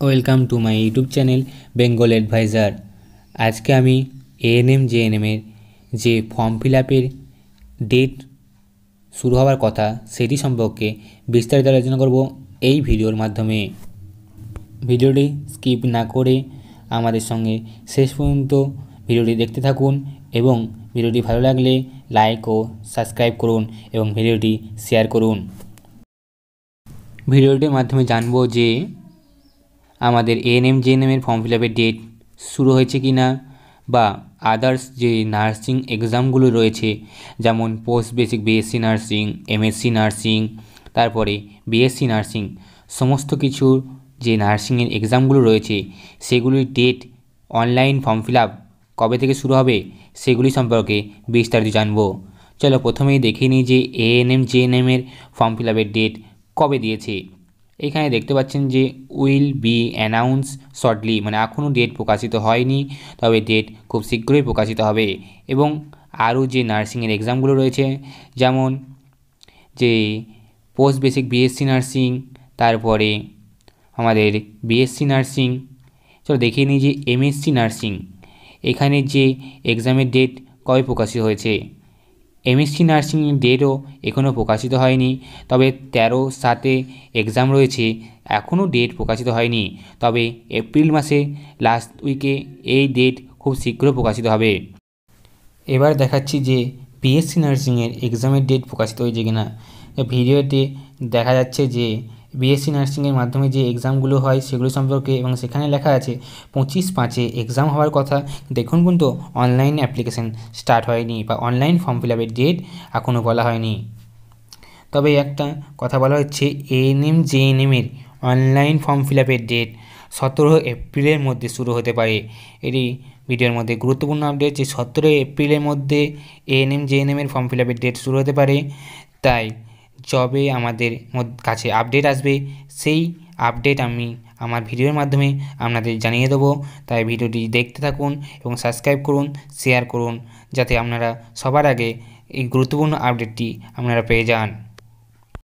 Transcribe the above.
Welcome to my YouTube channel Bengal advisor. আজকে আমি ANM জেএনএমের যে ফর্ম ফিল আপের ডেট শুরু হওয়ার কথা সেটি সম্পর্কে বিস্তারিত আলোচনা করব এই ভিডিওর মাধ্যমে। ভিডিওটি স্কিপ না করে আমাদের সঙ্গে শেষ পর্যন্ত ভিডিওটি দেখতে থাকুন এবং ভিডিওটি ভালো লাগলে লাইক ও সাবস্ক্রাইব করুন এবং ভিডিওটি শেয়ার করুন। ভিডিওটির মাধ্যমে জানবো যে আমাদের এএনএম জেএনএমের ফর্ম ফিল আপের ডেট শুরু হয়েছে কি না, বা আদার্স যে নার্সিং এক্সামগুলো রয়েছে যেমন post basic BSc nursing, MSc nursing, তারপরে বিএসসি নার্সিং, সমস্ত কিছুর যে নার্সিংয়ের এক্সামগুলো রয়েছে সেগুলির date, online form fill up কবে থেকে শুরু হবে সেগুলি সম্পর্কে বিস্তারিত জানবো। চলো প্রথমেই দেখে নিই যে এএনএম জেএনএমের ফর্ম ফিল আপের ডেট কবে দিয়েছে। এখানে দেখতে পাচ্ছেন যে উইল বি অ্যানাউন্স শর্টলি, মানে এখনও ডেট প্রকাশিত হয়নি, তবে ডেট খুব শীঘ্রই প্রকাশিত হবে। এবং আরও যে নার্সিংয়ের এক্সামগুলো রয়েছে যেমন যে পোস্ট বেসিক বিএসসি নার্সিং, তারপরে আমাদের বিএসসি নার্সিং, চলো দেখিয়ে নিই যে এমএসসি নার্সিং, এখানে যে এক্সামের ডেট কবে প্রকাশিত হয়েছে। এমএসসি নার্সিংয়ের ডেটও এখনও প্রকাশিত হয়নি, তবে 13/7 এক্সাম রয়েছে, এখনও ডেট প্রকাশিত হয়নি, তবে এপ্রিল মাসে লাস্ট উইকে এই ডেট খুব শীঘ্র প্রকাশিত হবে। এবার দেখাচ্ছি যে বিএসসি নার্সিংয়ের এক্সামের ডেট প্রকাশিত হয়েছে কিনা। ভিডিওতে দেখা যাচ্ছে যে বিএসসি নার্সিংয়ের মাধ্যমে যে এক্সামগুলো হয় সেগুলো সম্পর্কে, এবং সেখানে লেখা আছে 25/5 এক্সাম হওয়ার কথা। দেখুন কিন্তু অনলাইন অ্যাপ্লিকেশান স্টার্ট হয়নি বা অনলাইন ফর্ম ফিল আপের ডেট এখনও বলা হয়নি। তবে একটা কথা বলা হচ্ছে এএনএম জেএনএমের অনলাইন ফর্ম ফিল আপের ডেট 17 এপ্রিলের মধ্যে শুরু হতে পারে। এটি ভিডিওর মধ্যে গুরুত্বপূর্ণ আপডেট যে 17 এপ্রিলের মধ্যে এএনএম জেএনএমের ফর্ম ফিল আপের ডেট শুরু হতে পারে। তাই যবে আমাদের কাছে আপডেট আসবে সেই আপডেট আমি আমার ভিডিওর মাধ্যমে আপনাদের জানিয়ে দেবো। তাই ভিডিওটি দেখতে থাকুন এবং সাবস্ক্রাইব করুন, শেয়ার করুন, যাতে আপনারা সবার আগে এই গুরুত্বপূর্ণ আপডেটটি আপনারা পেয়ে যান।